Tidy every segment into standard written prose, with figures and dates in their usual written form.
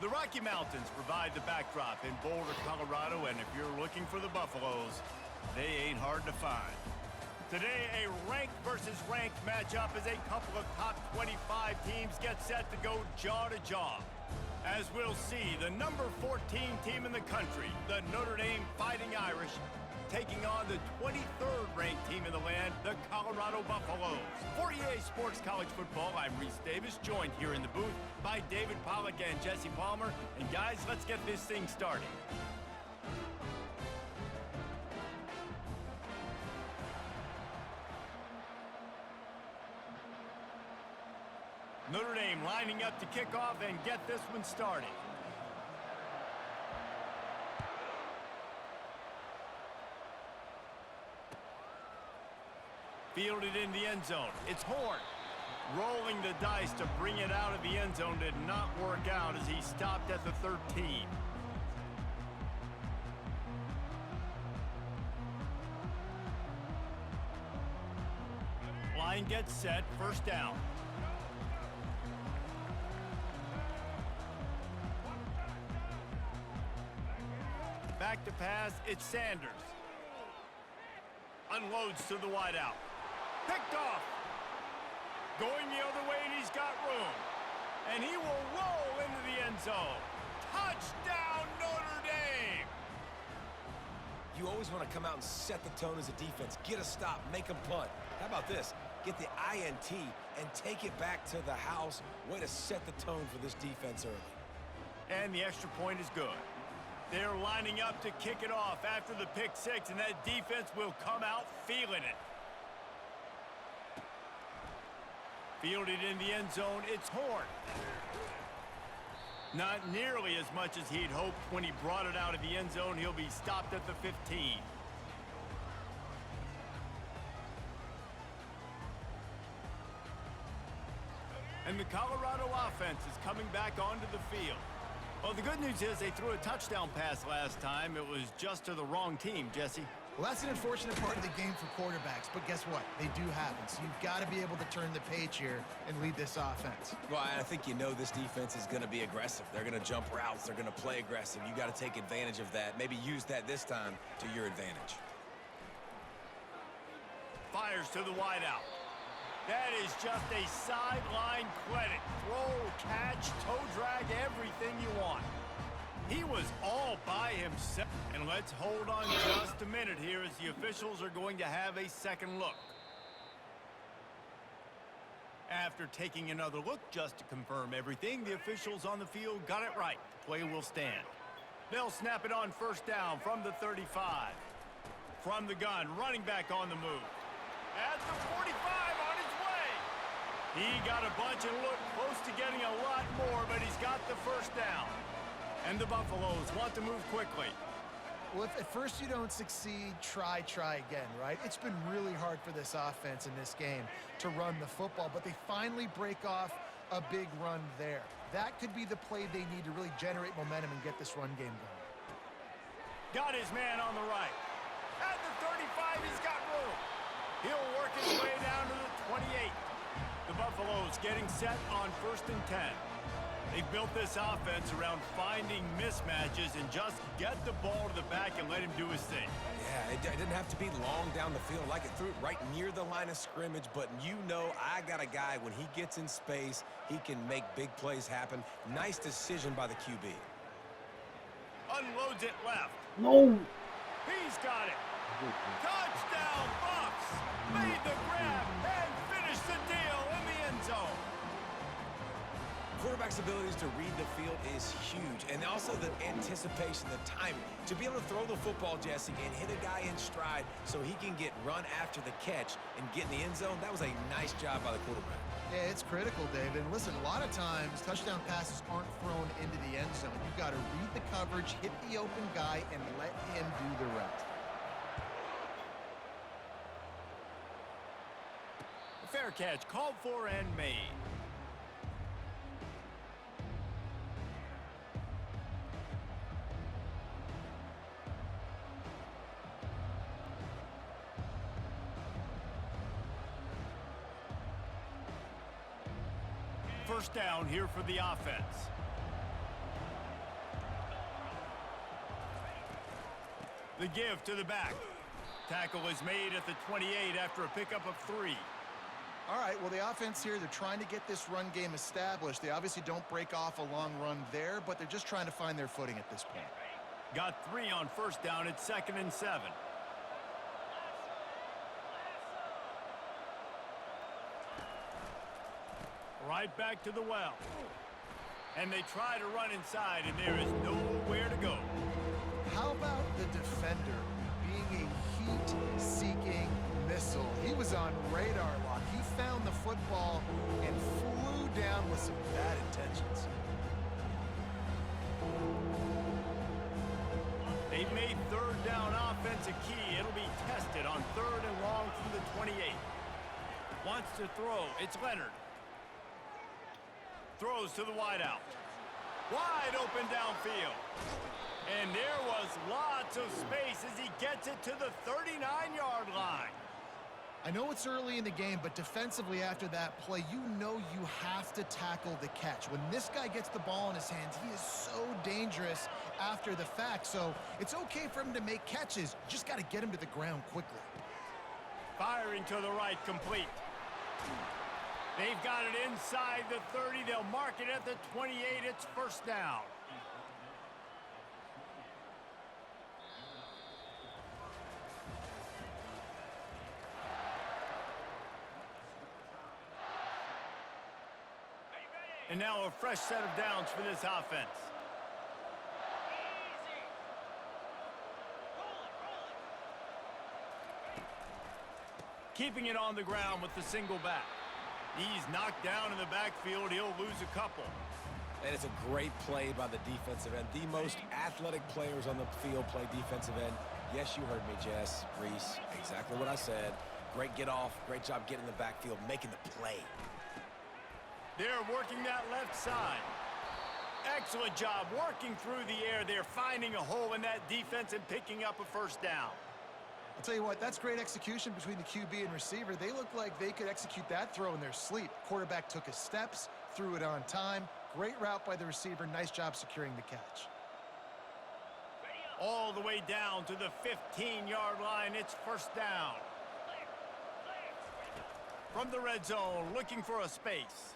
The Rocky Mountains provide the backdrop in Boulder, Colorado, and if you're looking for the Buffaloes, they ain't hard to find. Today, a ranked versus ranked matchup as a couple of top 25 teams get set to go jaw to jaw. As we'll see, the number 14 team in the country, the Notre Dame Fighting Irish, taking on the 23rd ranked team in the land, the Colorado Buffaloes. For EA Sports College Football, I'm Reese Davis, joined here in the booth by David Pollack and Jesse Palmer. And guys, let's get this thing started. Notre Dame lining up to kick off and get this one started. Fielded in the end zone. It's Horn. Rolling the dice to bring it out of the end zone did not work out as he stopped at the 13. Line gets set, first down. Back to pass, it's Sanders. Unloads to the wideout. Picked off. Going the other way, and he's got room. And he will roll into the end zone. Touchdown, Notre Dame! You always want to come out and set the tone as a defense. Get a stop, make a punt. How about this? Get the INT and take it back to the house. Way to set the tone for this defense early. And the extra point is good. They're lining up to kick it off after the pick six, and that defense will come out feeling it. Fielded in the end zone, it's Horn. Not nearly as much as he'd hoped when he brought it out of the end zone. He'll be stopped at the 15. And the Colorado offense is coming back onto the field. Well, the good news is they threw a touchdown pass last time. It was just to the wrong team, Jesse. Well, that's an unfortunate part of the game for quarterbacks, but guess what? They do happen, so you've got to be able to turn the page here and lead this offense. Well, I think you know this defense is going to be aggressive. They're going to jump routes. They're going to play aggressive. You got to take advantage of that. Maybe use that this time to your advantage. Fires to the wideout. That is just a sideline credit. Throw, catch, toe drag, everything you want. He was all by himself. And let's hold on just a minute here as the officials are going to have a second look. After taking another look just to confirm everything, the officials on the field got it right. The play will stand. They'll snap it on first down from the 35. From the gun, running back on the move. At the 45 on his way. He got a bunch and looked close to getting a lot more, but he's got the first down. And the Buffaloes want to move quickly. Well, if at first you don't succeed, try again, right? It's been really hard for this offense in this game to run the football, but they finally break off a big run there. That could be the play they need to really generate momentum and get this run game going. Got his man on the right. At the 35, he's got room. He'll work his way down to the 28. The Buffaloes getting set on 1st and 10. They've built this offense around finding mismatches and just get the ball to the back and let him do his thing. Yeah, it didn't have to be long down the field. Like it threw it right near the line of scrimmage, but you know I got a guy, when he gets in space, he can make big plays happen. Nice decision by the QB. Unloads it left. No. He's got it. Touchdown, Buffs! Made the grab and finished the deal in the end zone. Quarterback's abilities to read the field is huge, and also the anticipation, the timing. To be able to throw the football, Jesse, and hit a guy in stride so he can get run after the catch and get in the end zone, that was a nice job by the quarterback. Yeah, it's critical, David. And listen, a lot of times touchdown passes aren't thrown into the end zone. You've got to read the coverage, hit the open guy, and let him do the rest. Fair catch called for and made. First down here for the offense. The give to the back. Tackle is made at the 28 after a pickup of 3. All right, well, the offense here, they're trying to get this run game established. They obviously don't break off a long run there, but they're just trying to find their footing at this point. Got 3 on first down. It's 2nd and 7. Right back to the well. And they try to run inside, and there is nowhere to go. How about the defender being a heat-seeking missile? He was on radar lock. He found the football and flew down with some bad intentions. They've made third down offense a key. It'll be tested on 3rd and long from the 28. Wants to throw. It's Leonard. Throws to the wideout. Wide open downfield. And there was lots of space as he gets it to the 39-yard line. I know it's early in the game, but defensively after that play, you know you have to tackle the catch. When this guy gets the ball in his hands, he is so dangerous after the fact. So it's okay for him to make catches. You just got to get him to the ground quickly. Firing to the right, complete. They've got it inside the 30. They'll mark it at the 28. It's first down. And now a fresh set of downs for this offense. Keeping it on the ground with the single back. He's knocked down in the backfield. He'll lose a couple. And it's a great play by the defensive end. The most athletic players on the field play defensive end. Yes, you heard me, Jess, Reese. Exactly what I said. Great get off. Great job getting in the backfield, making the play. They're working that left side. Excellent job working through the air. They're finding a hole in that defense and picking up a first down. I'll tell you what, that's great execution between the QB and receiver. They look like they could execute that throw in their sleep. Quarterback took his steps, threw it on time. Great route by the receiver. Nice job securing the catch. All the way down to the 15-yard line. It's first down. From the red zone, looking for a space.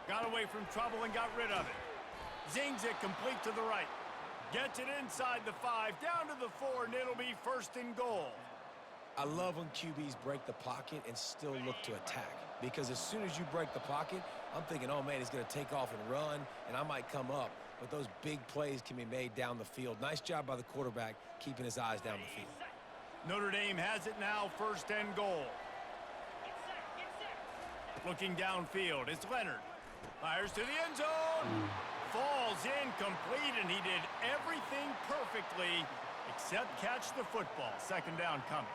Got away from trouble and got rid of it. Zings it complete to the right. Gets it inside the 5, down to the 4, and it'll be 1st and goal. I love when QBs break the pocket and still look to attack. Because as soon as you break the pocket, I'm thinking, oh, man, he's going to take off and run, and I might come up. But those big plays can be made down the field. Nice job by the quarterback keeping his eyes down the field. Notre Dame has it now, 1st and goal. Looking downfield, it's Leonard. Fires to the end zone. Falls incomplete, and he did everything perfectly except catch the football. 2nd down coming.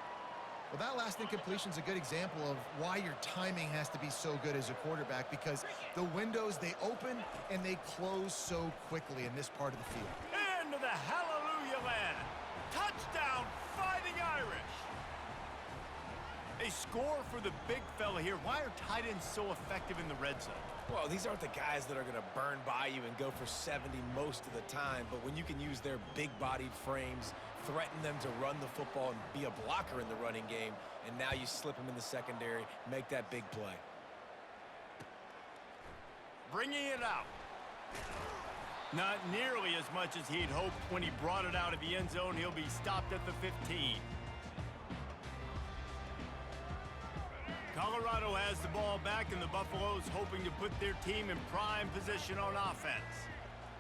Well, that last incompletion is a good example of why your timing has to be so good as a quarterback, because the windows, they open and they close so quickly in this part of the field. Into the hallelujah land. Touchdown, Fighting Irish. A score for the big fella here. Why are tight ends so effective in the red zone? Well, these aren't the guys that are going to burn by you and go for 70 most of the time, but when you can use their big-bodied frames, threaten them to run the football and be a blocker in the running game, and now you slip them in the secondary, make that big play. Bringing it out. Not nearly as much as he'd hoped when he brought it out of the end zone. He'll be stopped at the 15. Colorado has the ball back, and the Buffaloes hoping to put their team in prime position on offense.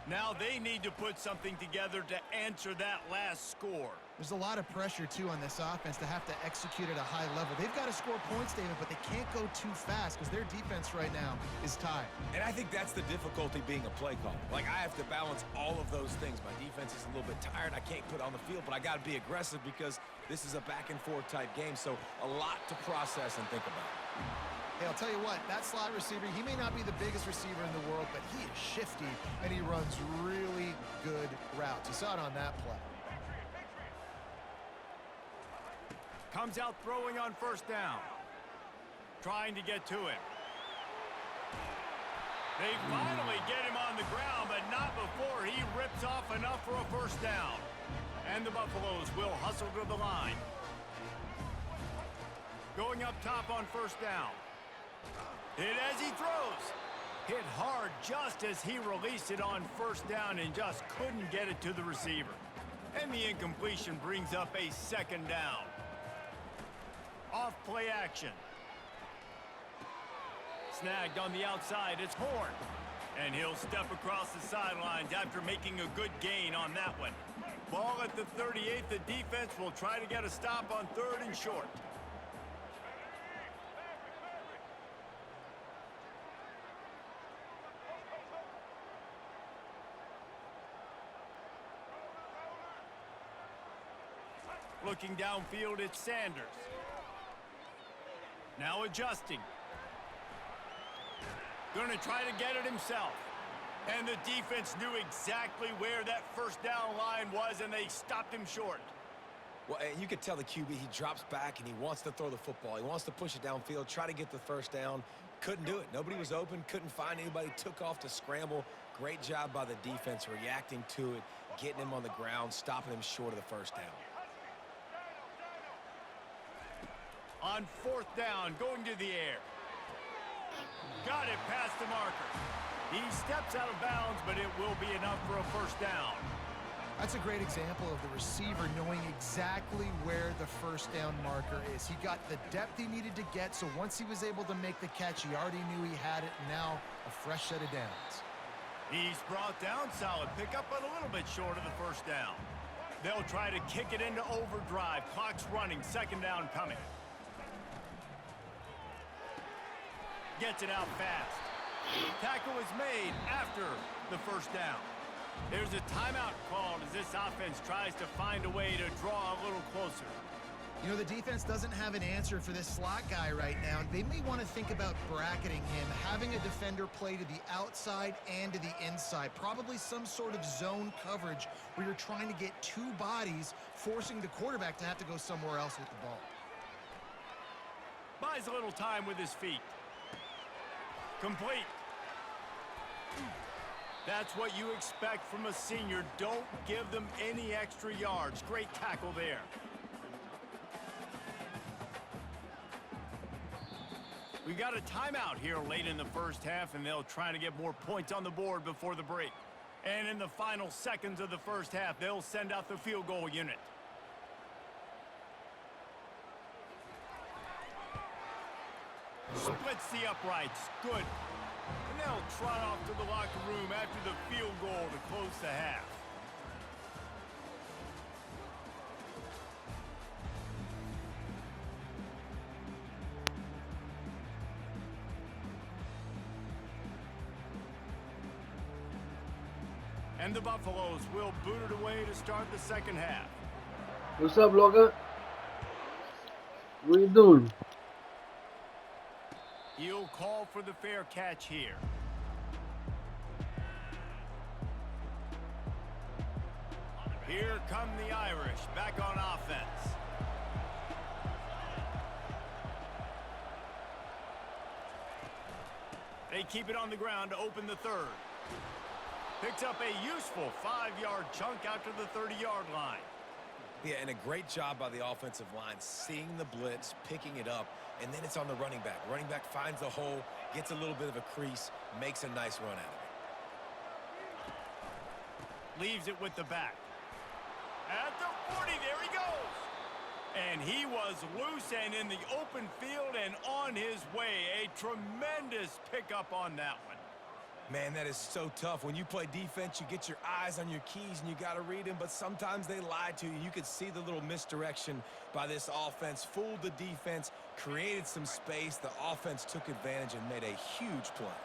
Now they need to put something together to answer that last score. There's a lot of pressure, too, on this offense to have to execute at a high level. They've got to score points, David, but they can't go too fast because their defense right now is tied. And I think that's the difficulty being a play caller. Like, I have to balance all of those things. My defense is a little bit tired. I can't put on the field, but I got to be aggressive because this is a back-and-forth type game, so a lot to process and think about. Hey, I'll tell you what, that slot receiver, he may not be the biggest receiver in the world, but he is shifty, and he runs really good routes. You saw it on that play. Comes out throwing on 1st down. Trying to get to it. They finally get him on the ground, but not before he rips off enough for a first down. And the Buffaloes will hustle to the line. Going up top on first down. Hit as he throws. Hit hard just as he released it on first down and just couldn't get it to the receiver. And the incompletion brings up a second down. Off play action. Snagged on the outside, it's Horn. And he'll step across the sidelines after making a good gain on that one. Ball at the 38, the defense will try to get a stop on 3rd and short. Looking downfield, it's Sanders. Now adjusting. Gonna try to get it himself. And the defense knew exactly where that first down line was, and they stopped him short. Well, and you could tell the QB, he drops back and he wants to throw the football. He wants to push it downfield, try to get the first down. Couldn't do it. Nobody was open, couldn't find anybody, took off to scramble. Great job by the defense reacting to it, getting him on the ground, stopping him short of the first down. On 4th down, going to the air. Got it past the marker. He steps out of bounds, but it will be enough for a first down. That's a great example of the receiver knowing exactly where the first down marker is. He got the depth he needed to get, so once he was able to make the catch, he already knew he had it, and now a fresh set of downs. He's brought down, solid pickup, but a little bit short of the first down. They'll try to kick it into overdrive. Clock's running, 2nd down coming. Gets it out fast. Tackle is made after the first down. There's a timeout called as this offense tries to find a way to draw a little closer. You know, the defense doesn't have an answer for this slot guy right now. They may want to think about bracketing him, having a defender play to the outside and to the inside. Probably some sort of zone coverage where you're trying to get 2 bodies, forcing the quarterback to have to go somewhere else with the ball. Buys a little time with his feet. Complete. That's what you expect from a senior. Don't give them any extra yards. Great tackle there. We got a timeout here late in the first half, and they'll try to get more points on the board before the break. And in the final seconds of the first half, they'll send out the field goal unit. Splits the uprights. Good. And they'll trot off to the locker room after the field goal to close the half. And the Buffaloes will boot it away to start the second half. What's up, Logan? What you doing? He'll call for the fair catch here. Here come the Irish back on offense. They keep it on the ground to open the 3rd. Picks up a useful 5-yard chunk out to the 30-yard line. Yeah, and a great job by the offensive line, seeing the blitz, picking it up, and then it's on the running back. Running back finds the hole, gets a little bit of a crease, makes a nice run out of it. Leaves it with the back. At the 40, there he goes. And he was loose and in the open field and on his way. A tremendous pickup on that one. Man, that is so tough. When you play defense, you get your eyes on your keys and you got to read them, but sometimes they lie to you. You could see the little misdirection by this offense, fooled the defense, created some space. The offense took advantage and made a huge play.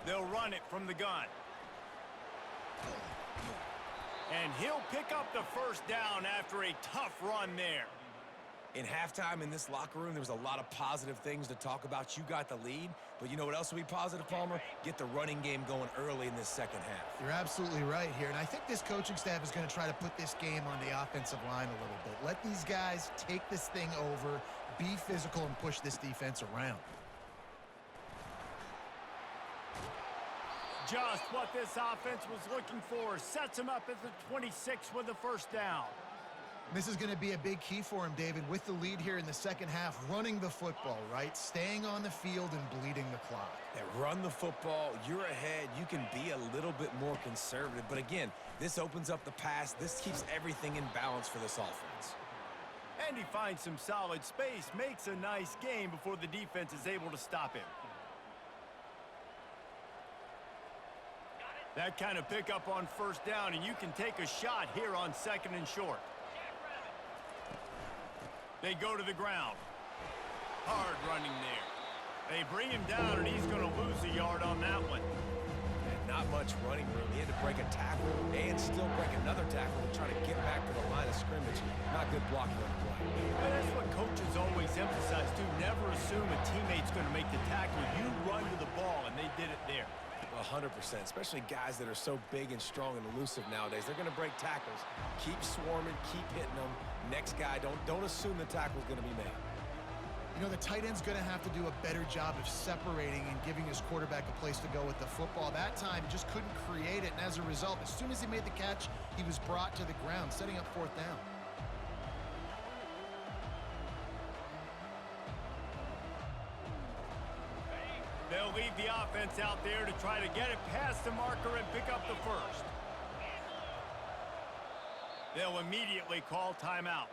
They'll run it from the gun. And he'll pick up the first down after a tough run there. In halftime in this locker room, there was a lot of positive things to talk about. You got the lead, but you know what else will be positive, Palmer? Get the running game going early in this second half. You're absolutely right here, and I think this coaching staff is going to try to put this game on the offensive line a little bit. Let these guys take this thing over, be physical, and push this defense around. Just what this offense was looking for. Sets him up at the 26 with the first down. This is going to be a big key for him, David, with the lead here in the second half, running the football, right? Staying on the field and bleeding the clock. Yeah, run the football. You're ahead. You can be a little bit more conservative. But again, this opens up the pass. This keeps everything in balance for this offense. And he finds some solid space, makes a nice gain before the defense is able to stop him. That kind of pickup on first down, and you can take a shot here on second and short. They go to the ground. Hard running there. They bring him down, and he's going to lose a yard on that one. And not much running room. He had to break a tackle and still break another tackle to try to get back to the line of scrimmage. Not good blocking on the play. And that's what coaches always emphasize, too. Never assume a teammate's going to make the tackle. You run to the ball, and they did it there. 100%, especially guys that are so big and strong and elusive nowadays. They're going to break tackles. Keep swarming, keep hitting them. Next guy, don't assume the tackle's going to be made. You know, the tight end's going to have to do a better job of separating and giving his quarterback a place to go with the football. That time, just couldn't create it, and as a result, as soon as he made the catch, he was brought to the ground, setting up fourth down. They'll leave the offense out there to try to get it past the marker and pick up the first. They'll immediately call timeout.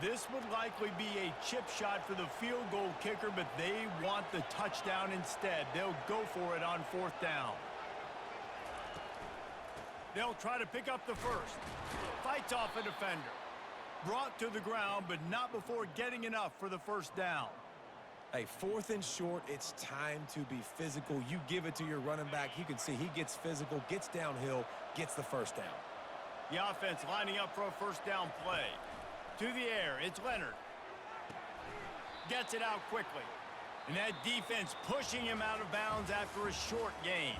This would likely be a chip shot for the field goal kicker, but they want the touchdown instead. They'll go for it on fourth down. They'll try to pick up the first. Fights off a defender. Brought to the ground, but not before getting enough for the first down. Hey, fourth and short, it's time to be physical. You give it to your running back. You can see he gets physical, gets downhill, gets the first down. The offense lining up for a first down play. To the air, it's Leonard. Gets it out quickly. And that defense pushing him out of bounds after a short gain.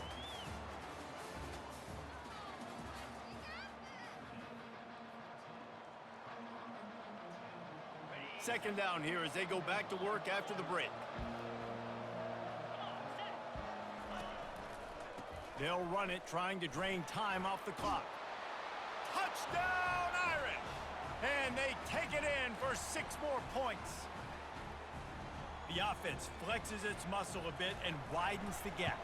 Second down here as they go back to work after the break. They'll run it, trying to drain time off the clock. Touchdown, Irish! And they take it in for 6 more points. The offense flexes its muscle a bit and widens the gap.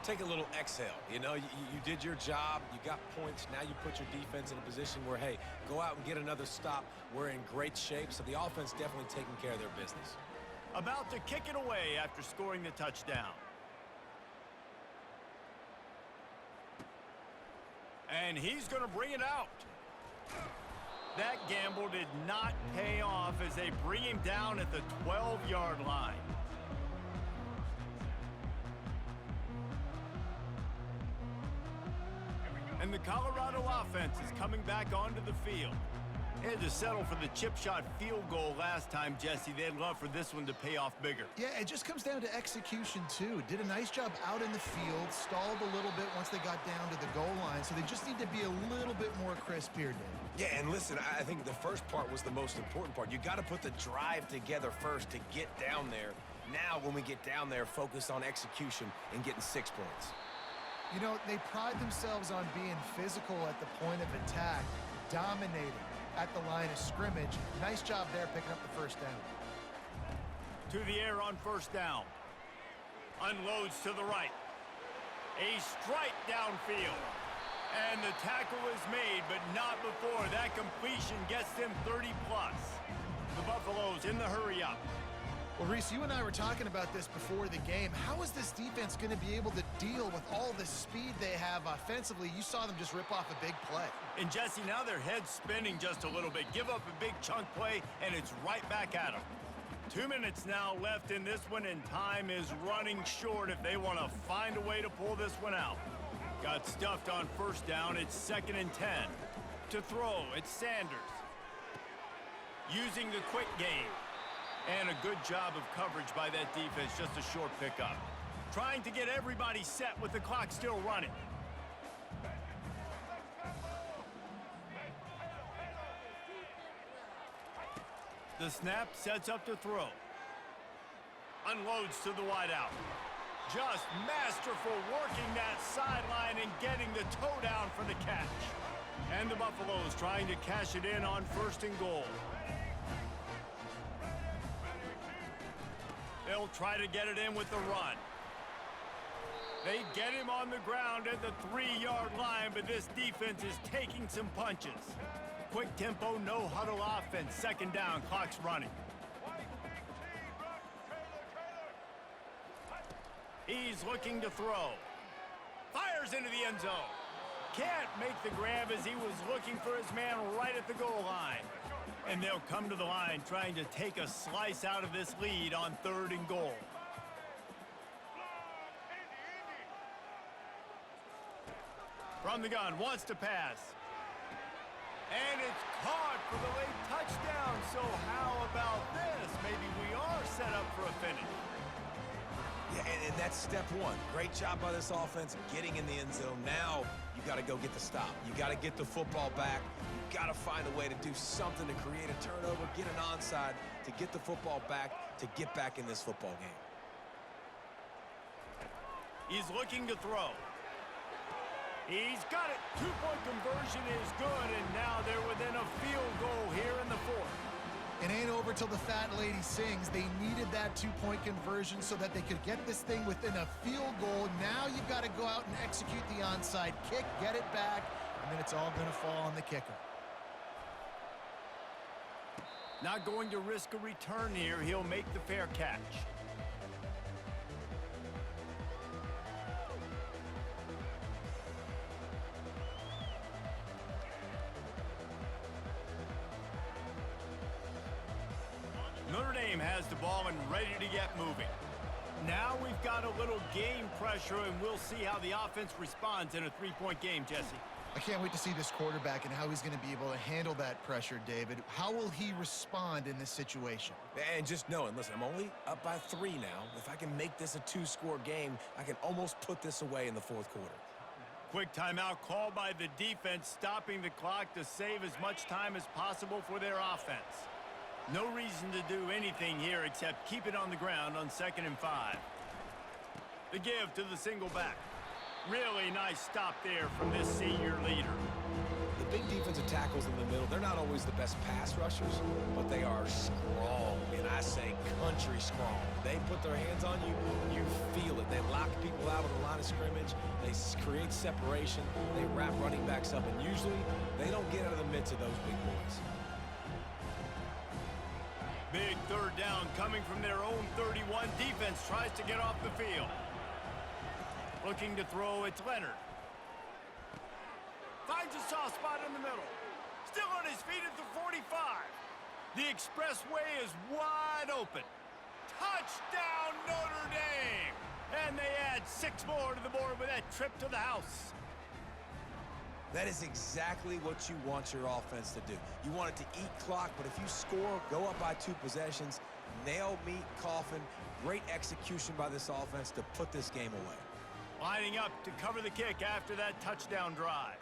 Take a little exhale. You know, you did your job. You got points. Now you put your defense in a position where, hey, go out and get another stop. We're in great shape, so the offense definitely taking care of their business. About to kick it away after scoring the touchdown. And he's going to bring it out. That gamble did not pay off as they bring him down at the 12-yard line. And the Colorado offense is coming back onto the field. They had to settle for the chip shot field goal last time, Jesse. They'd love for this one to pay off bigger. Yeah, it just comes down to execution, too. Did a nice job out in the field, stalled a little bit once they got down to the goal line, so they just need to be a little bit more crisp here, Dave. Yeah, and listen, I think the first part was the most important part. You got to put the drive together first to get down there. Now, when we get down there, focus on execution and getting 6 points. You know, they pride themselves on being physical at the point of attack, dominating at the line of scrimmage. Nice job there picking up the first down. To the air on first down. Unloads to the right. A strike downfield. And the tackle is made, but not before that completion gets them 30+. The Buffaloes in the hurry up. Well, Reese, you and I were talking about this before the game. How is this defense going to be able to deal with all the speed they have offensively? You saw them just rip off a big play. And Jesse, now their head's spinning just a little bit. Give up a big chunk play, and it's right back at them. 2 minutes now left in this one, and time is running short if they want to find a way to pull this one out. Got stuffed on first down. It's 2nd and 10. To throw, it's Sanders. Using the quick game. And a good job of coverage by that defense, just a short pickup. Trying to get everybody set with the clock still running. The snap sets up to throw. Unloads to the wideout. Just masterful working that sideline and getting the toe down for the catch. And the Buffaloes trying to cash it in on 1st and goal. They'll try to get it in with the run. They get him on the ground at the 3-yard line, but this defense is taking some punches. Quick tempo, no huddle offense. 2nd down, clock's running. He's looking to throw. Fires into the end zone. Can't make the grab as he was looking for his man right at the goal line. And they'll come to the line trying to take a slice out of this lead on 3rd and goal. From the gun, wants to pass. And it's caught for the late touchdown. So how about this? Maybe we are set up for a finish. Yeah, and that's step one. Great job by this offense getting in the end zone. Now you got to go get the stop. You got to get the football back. You got to find a way to do something to create a turnover, get an onside, to get the football back, to get back in this football game. He's looking to throw. He's got it. 2-point conversion is good, and now they're within a field goal here in the 4th. It ain't over till the fat lady sings. They needed that 2-point conversion so that they could get this thing within a field goal. Now you've got to go out and execute the onside kick, get it back, and then it's all going to fall on the kicker. Not going to risk a return here. He'll make the fair catch. Notre Dame has the ball and ready to get moving. Now we've got a little game pressure, and we'll see how the offense responds in a 3-point game, Jesse. I can't wait to see this quarterback and how he's going to be able to handle that pressure, David. How will he respond in this situation? And just knowing, listen, I'm only up by 3 now. If I can make this a 2-score game, I can almost put this away in the 4th quarter. Quick timeout called by the defense, stopping the clock to save as much time as possible for their offense. No reason to do anything here except keep it on the ground on 2nd and 5. The give to the single back. Really nice stop there from this senior leader. The big defensive tackles in the middle, they're not always the best pass rushers, but they are strong, and I say country strong. They put their hands on you, you feel it. They lock people out of the line of scrimmage. They create separation. They wrap running backs up, and usually they don't get out of the midst of those big boys. Big 3rd down coming from their own 31. Defense tries to get off the field. Looking to throw, it's Leonard. Finds a soft spot in the middle. Still on his feet at the 45. The expressway is wide open. Touchdown, Notre Dame! And they add 6 more to the board with that trip to the house. That is exactly what you want your offense to do. You want it to eat clock, but if you score, go up by 2 possessions, nail, meet, coffin. Great execution by this offense to put this game away. Lining up to cover the kick after that touchdown drive.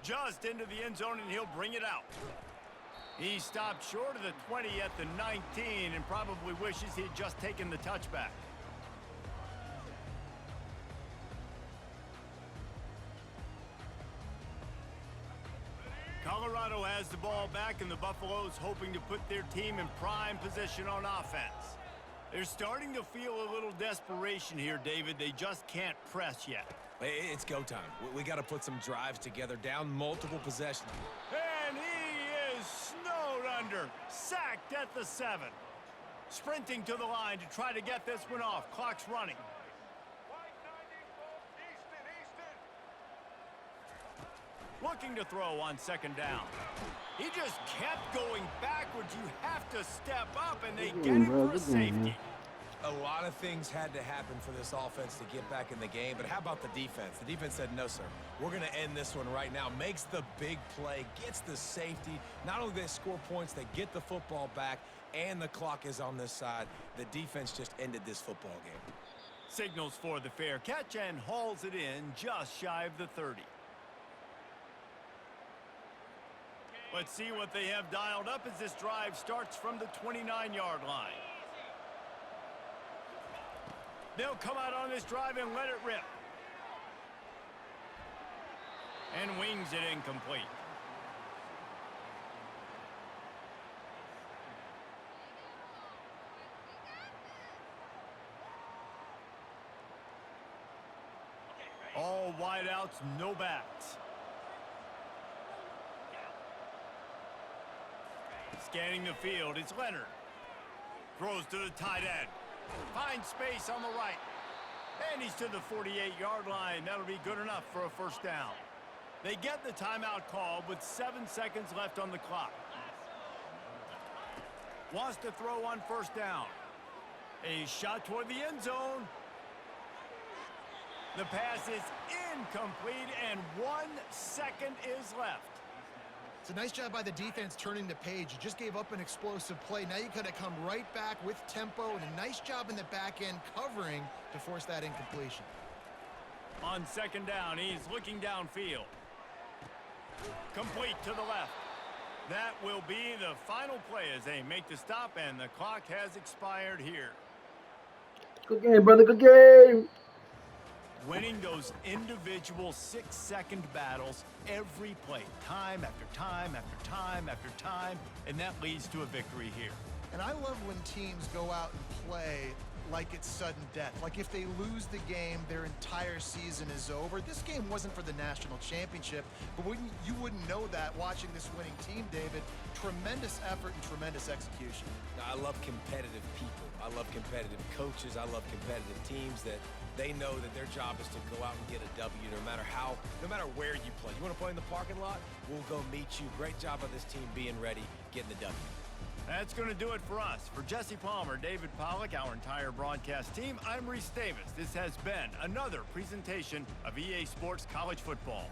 Just into the end zone, and he'll bring it out. He stopped short of the 20 at the 19 and probably wishes he'd just taken the touchback. Colorado has the ball back, and the Buffaloes hoping to put their team in prime position on offense. They're starting to feel a little desperation here, David. They just can't press yet. It's go time. We got to put some drives together, down multiple possessions. And he is snowed under, sacked at the 7. Sprinting to the line to try to get this one off. Clock's running. Looking to throw on 2nd down. He just kept going backwards. You have to step up, and they get him for a safety. A lot of things had to happen for this offense to get back in the game, but how about the defense? The defense said, no, sir. We're going to end this one right now. Makes the big play, gets the safety. Not only do they score points, they get the football back, and the clock is on this side. The defense just ended this football game. Signals for the fair catch and hauls it in just shy of the 30. Let's see what they have dialed up as this drive starts from the 29-yard line. They'll come out on this drive and let it rip. And wings it incomplete. All wideouts, no backs. Scanning the field, it's Leonard. Throws to the tight end. Finds space on the right. And he's to the 48-yard line. That'll be good enough for a first down. They get the timeout called with 7 seconds left on the clock. Wants to throw on first down. A shot toward the end zone. The pass is incomplete, and 1 second is left. It's a nice job by the defense turning the page. You just gave up an explosive play. Now you got to come right back with tempo, and a nice job in the back end covering to force that incompletion. On second down, he's looking downfield. Complete to the left. That will be the final play as they make the stop, and the clock has expired here. Good game, brother. Good game. Winning those individual 6-second battles every play, time after time after time after time, and that leads to a victory here. And I love when teams go out and play like it's sudden death. Like if they lose the game, their entire season is over. This game wasn't for the national championship, but you wouldn't know that watching this winning team, David. Tremendous effort and tremendous execution. Now, I love competitive people. I love competitive coaches. I love competitive teams that they know that their job is to go out and get a W no matter where you play. You want to play in the parking lot? We'll go meet you. Great job of this team being ready, getting the W. That's going to do it for us. For Jesse Palmer, David Pollack, our entire broadcast team, I'm Reese Davis. This has been another presentation of EA Sports College Football.